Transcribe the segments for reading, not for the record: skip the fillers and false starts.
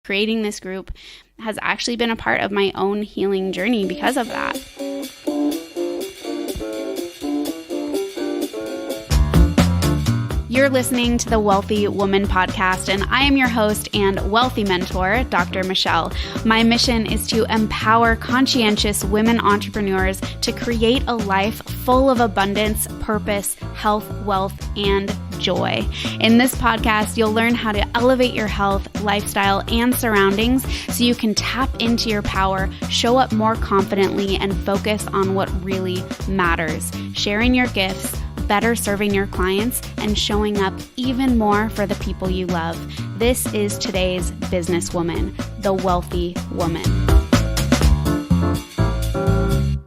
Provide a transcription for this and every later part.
creating this group has actually been a part of my own healing journey because of that. You're listening to the WELLthy Woman podcast, and I am your host and wealthy mentor, Dr. Michelle. My mission is to empower conscientious women entrepreneurs to create a life full of abundance, purpose, health, wealth, and joy. In this podcast, you'll learn how to elevate your health, lifestyle, and surroundings so you can tap into your power, show up more confidently, and focus on what really matters, sharing your gifts, better serving your clients, and showing up even more for the people you love. This is today's businesswoman, the WELLthy Woman.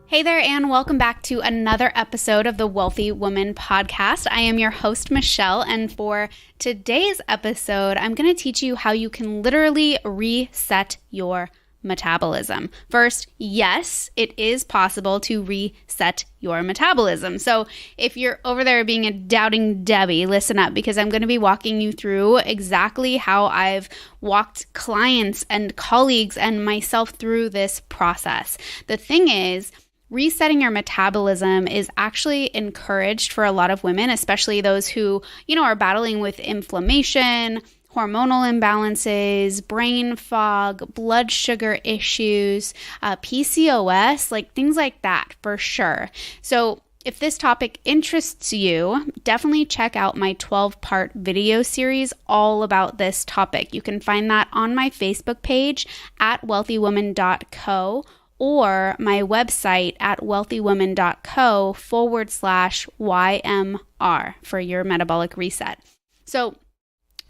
Hey there, and welcome back to another episode of the WELLthy Woman podcast. I am your host, Michelle, and for today's episode, I'm going to teach you how you can literally reset your metabolism. First, yes, it is possible to reset your metabolism. So if you're over there being a doubting Debbie, listen up, because I'm going to be walking you through exactly how I've walked clients and colleagues and myself through this process. The thing is, resetting your metabolism is actually encouraged for a lot of women, especially those who, are battling with inflammation, hormonal imbalances, brain fog, blood sugar issues, PCOS, like things like that for sure. So if this topic interests you, definitely check out my 12-part video series all about this topic. You can find that on my Facebook page at wealthywoman.co or my website at wealthywoman.co/YMR for your metabolic reset. So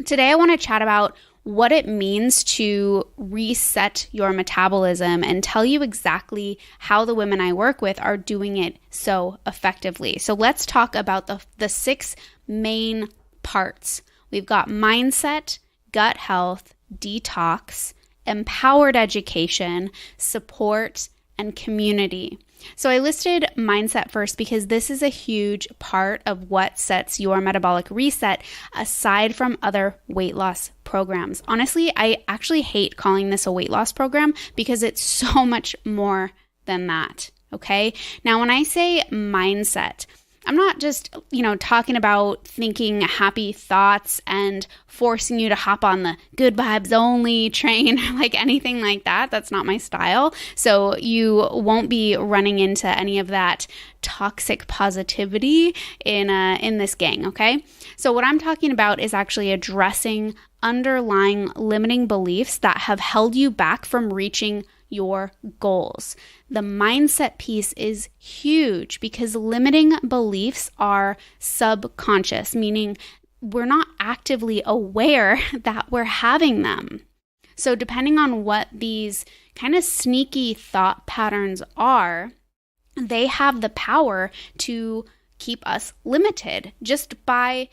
today I want to chat about what it means to reset your metabolism and tell you exactly how the women I work with are doing it so effectively. So let's talk about the 6 main parts. We've got mindset, gut health, detox, empowered education, support, and community. So I listed mindset first because this is a huge part of what sets your metabolic reset aside from other weight loss programs. Honestly, I actually hate calling this a weight loss program because it's so much more than that, okay? Now, when I say mindset, I'm not just, talking about thinking happy thoughts and forcing you to hop on the good vibes only train, like anything like that. That's not my style. So you won't be running into any of that toxic positivity in this gang, okay? So what I'm talking about is actually addressing underlying limiting beliefs that have held you back from reaching your goals. The mindset piece is huge because limiting beliefs are subconscious, meaning we're not actively aware that we're having them. So depending on what these kind of sneaky thought patterns are, they have the power to keep us limited just by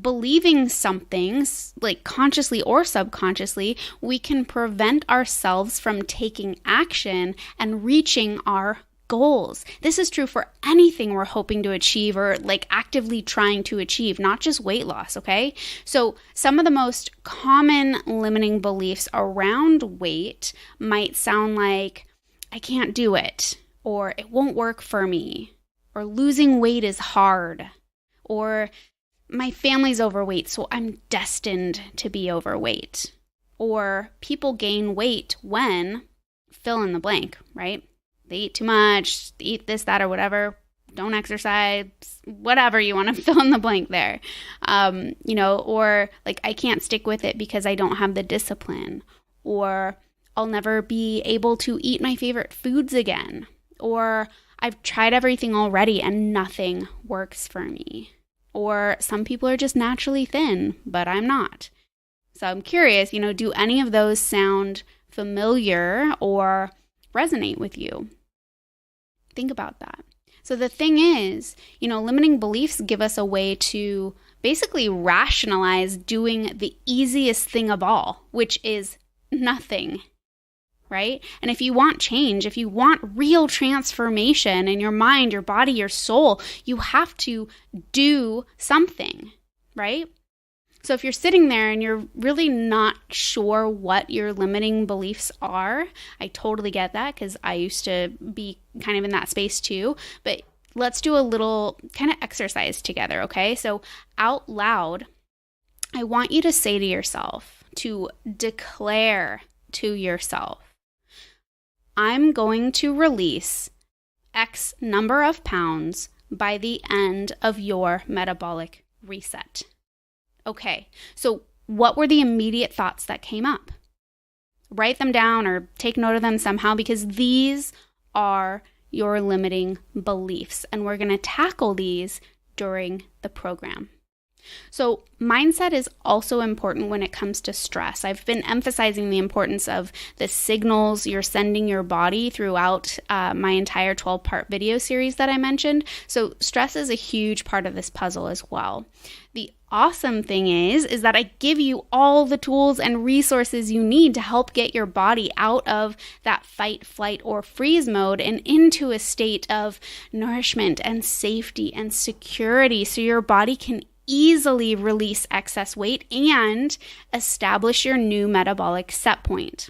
believing something, like consciously or subconsciously. We can prevent ourselves from taking action and reaching our goals. This is true for anything we're hoping to achieve or like actively trying to achieve, not just weight loss, okay? So some of the most common limiting beliefs around weight might sound like, I can't do it, or it won't work for me, or losing weight is hard, or my family's overweight, so I'm destined to be overweight. Or people gain weight when, fill in the blank, right? They eat too much, they eat this, that, or whatever, don't exercise, whatever you want to fill in the blank there. Or like I can't stick with it because I don't have the discipline. Or I'll never be able to eat my favorite foods again. Or I've tried everything already and nothing works for me. Or some people are just naturally thin, but I'm not. So I'm curious, do any of those sound familiar or resonate with you? Think about that. So the thing is, limiting beliefs give us a way to basically rationalize doing the easiest thing of all, which is nothing. Right? And if you want change, if you want real transformation in your mind, your body, your soul, you have to do something, right? So if you're sitting there and you're really not sure what your limiting beliefs are, I totally get that because I used to be kind of in that space too. But let's do a little kind of exercise together, okay? So out loud, I want you to say to yourself, to declare to yourself, I'm going to release X number of pounds by the end of your metabolic reset. Okay, so what were the immediate thoughts that came up? Write them down or take note of them somehow, because these are your limiting beliefs, and we're going to tackle these during the program. So mindset is also important when it comes to stress. I've been emphasizing the importance of the signals you're sending your body throughout my entire 12-part video series that I mentioned. So stress is a huge part of this puzzle as well. The awesome thing is that I give you all the tools and resources you need to help get your body out of that fight, flight, or freeze mode and into a state of nourishment and safety and security, so your body can easily release excess weight and establish your new metabolic set point.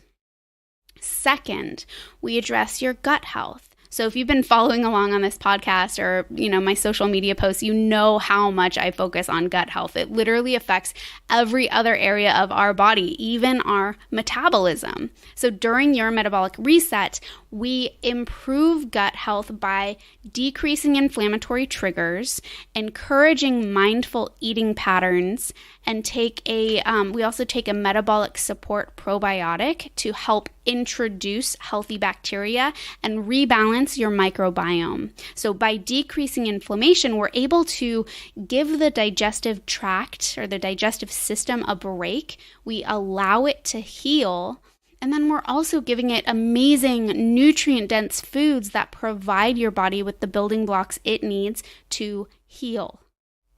Second, we address your gut health. So if you've been following along on this podcast or, my social media posts, you know how much I focus on gut health. It literally affects every other area of our body, even our metabolism. So during your metabolic reset, we improve gut health by decreasing inflammatory triggers, encouraging mindful eating patterns, and we also take a metabolic support probiotic to help introduce healthy bacteria and rebalance your microbiome. So by decreasing inflammation, we're able to give the digestive tract or the digestive system a break. We allow it to heal. And then we're also giving it amazing nutrient-dense foods that provide your body with the building blocks it needs to heal.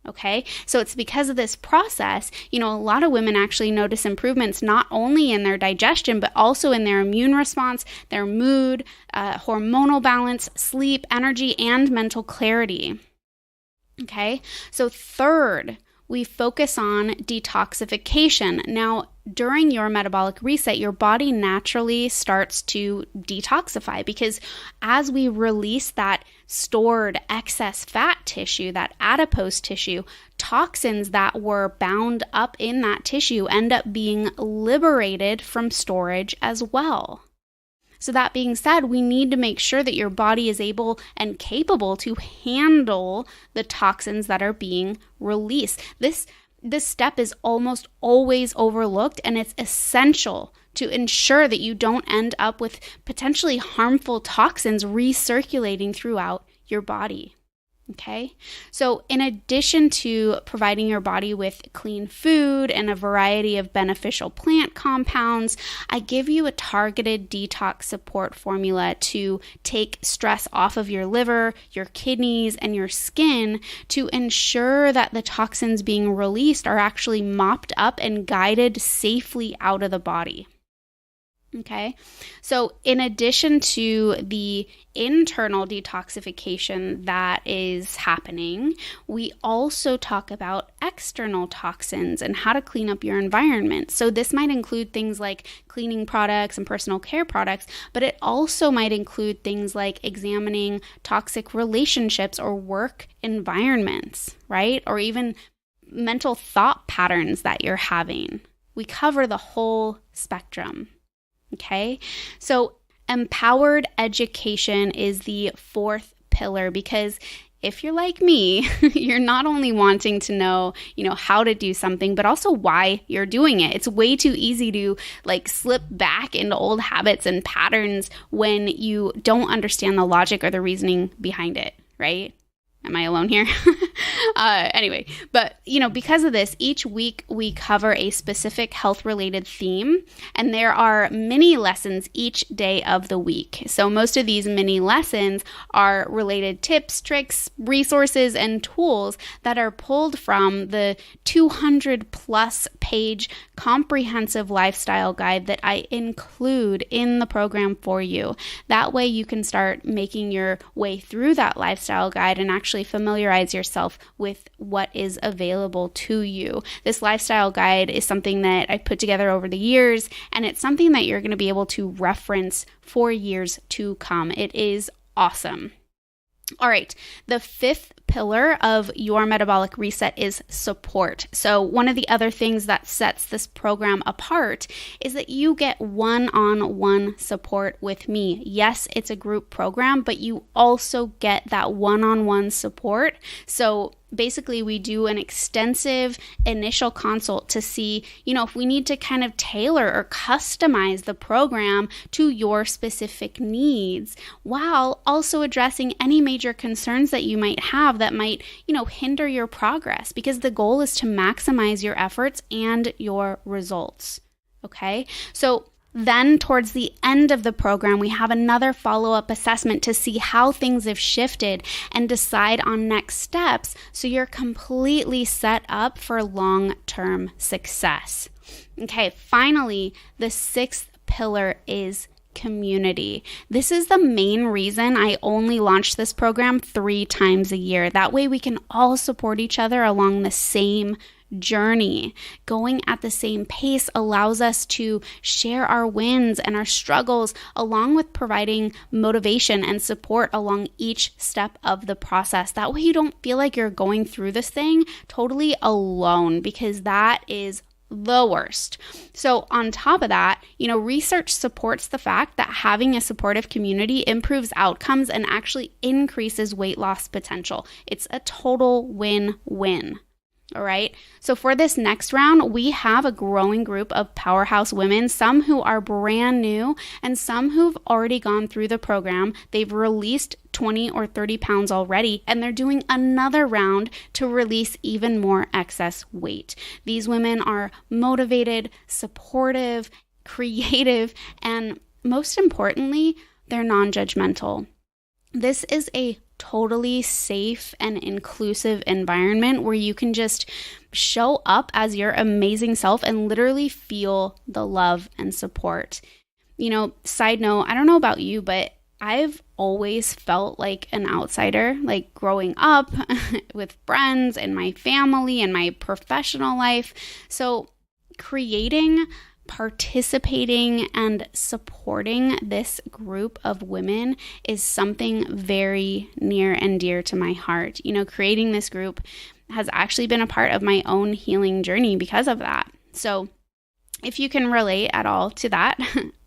Okay, so it's because of this process, a lot of women actually notice improvements not only in their digestion, but also in their immune response, their mood, hormonal balance, sleep, energy, and mental clarity. Okay, so third, we focus on detoxification. Now, during your metabolic reset, your body naturally starts to detoxify because as we release that stored excess fat tissue, that adipose tissue, toxins that were bound up in that tissue end up being liberated from storage as well. So that being said, we need to make sure that your body is able and capable to handle the toxins that are being released. This step is almost always overlooked, and it's essential to ensure that you don't end up with potentially harmful toxins recirculating throughout your body. Okay, so in addition to providing your body with clean food and a variety of beneficial plant compounds, I give you a targeted detox support formula to take stress off of your liver, your kidneys, and your skin to ensure that the toxins being released are actually mopped up and guided safely out of the body. Okay, so in addition to the internal detoxification that is happening, we also talk about external toxins and how to clean up your environment. So this might include things like cleaning products and personal care products, but it also might include things like examining toxic relationships or work environments, right? Or even mental thought patterns that you're having. We cover the whole spectrum. Okay, so empowered education is the fourth pillar, because if you're like me, you're not only wanting to know, how to do something, but also why you're doing it. It's way too easy to slip back into old habits and patterns when you don't understand the logic or the reasoning behind it, right? Am I alone here? Anyway, but because of this, each week we cover a specific health-related theme, and there are mini lessons each day of the week. So most of these mini lessons are related tips, tricks, resources, and tools that are pulled from the 200+ page comprehensive lifestyle guide that I include in the program for you. That way you can start making your way through that lifestyle guide and actually familiarize yourself yourself with what is available to you. This lifestyle guide is something that I put together over the years, and it's something that you're going to be able to reference for years to come. It is awesome. All right, the fifth pillar of your metabolic reset is support. So one of the other things that sets this program apart is that you get one-on-one support with me. Yes, it's a group program, but you also get that one-on-one support. So basically, we do an extensive initial consult to see, if we need to kind of tailor or customize the program to your specific needs, while also addressing any major concerns that you might have that might, hinder your progress, because the goal is to maximize your efforts and your results. Okay? So then towards the end of the program, we have another follow-up assessment to see how things have shifted and decide on next steps so you're completely set up for long-term success. Okay, finally, the sixth pillar is community. This is the main reason I only launch this program 3 times a year. That way we can all support each other along the same journey. Going at the same pace allows us to share our wins and our struggles, along with providing motivation and support along each step of the process. That way you don't feel like you're going through this thing totally alone, because that is the worst. So on top of that, research supports the fact that having a supportive community improves outcomes and actually increases weight loss potential. It's a total win-win. All right. So for this next round, we have a growing group of Powerhouse Women, some who are brand new and some who've already gone through the program. They've released 20 or 30 pounds already, and they're doing another round to release even more excess weight. These women are motivated, supportive, creative, and most importantly, they're non-judgmental. This is a totally safe and inclusive environment where you can just show up as your amazing self and literally feel the love and support. Side note, I don't know about you, but I've always felt like an outsider, like growing up with friends and my family and my professional life. So creating, participating, and supporting this group of women is something very near and dear to my heart. Creating this group has actually been a part of my own healing journey because of that. So if you can relate at all to that,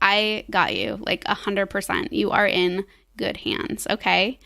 I got you, like 100%. You are in good hands, okay?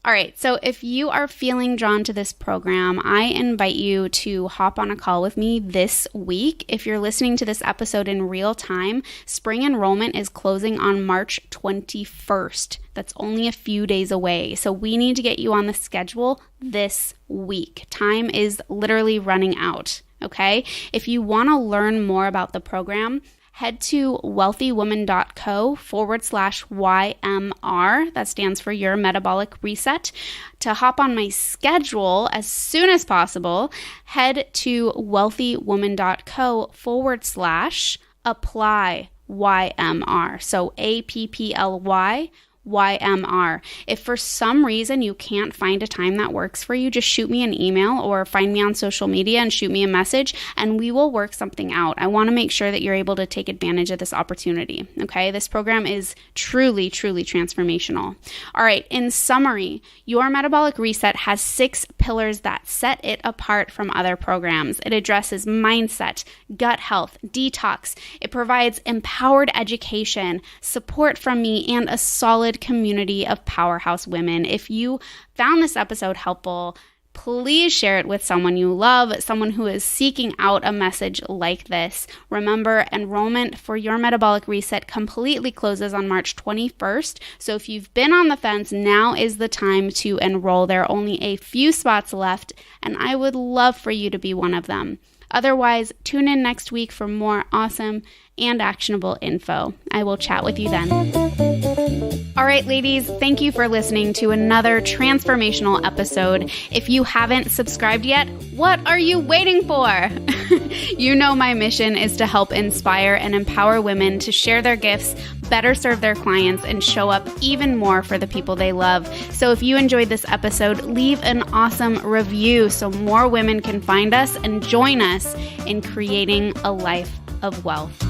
All right, so if you are feeling drawn to this program, I invite you to hop on a call with me this week. If you're listening to this episode in real time, spring enrollment is closing on March 21st. That's only a few days away. So we need to get you on the schedule this week. Time is literally running out, okay? If you want to learn more about the program, head to WELLthywoman.co/YMR. That stands for Your Metabolic Reset. To hop on my schedule as soon as possible, head to WELLthywoman.co/apply YMR. So APPLY YMR. If for some reason you can't find a time that works for you, just shoot me an email or find me on social media and shoot me a message, and we will work something out. I want to make sure that you're able to take advantage of this opportunity. Okay, this program is truly, truly transformational. All right, in summary, your metabolic reset has 6 pillars that set it apart from other programs. It addresses mindset, gut health, detox. It provides empowered education, support from me, and a solid community of powerhouse women. If you found this episode helpful, please share it with someone you love, someone who is seeking out a message like this. Remember, enrollment for your metabolic reset completely closes on March 21st. So if you've been on the fence, now is the time to enroll. There are only a few spots left, and I would love for you to be one of them. Otherwise, tune in next week for more awesome and actionable info. I will chat with you then. All right, ladies, thank you for listening to another transformational episode. If you haven't subscribed yet, what are you waiting for? You know my mission is to help inspire and empower women to share their gifts, better serve their clients, and show up even more for the people they love. So if you enjoyed this episode, leave an awesome review so more women can find us and join us in creating a life of wealth.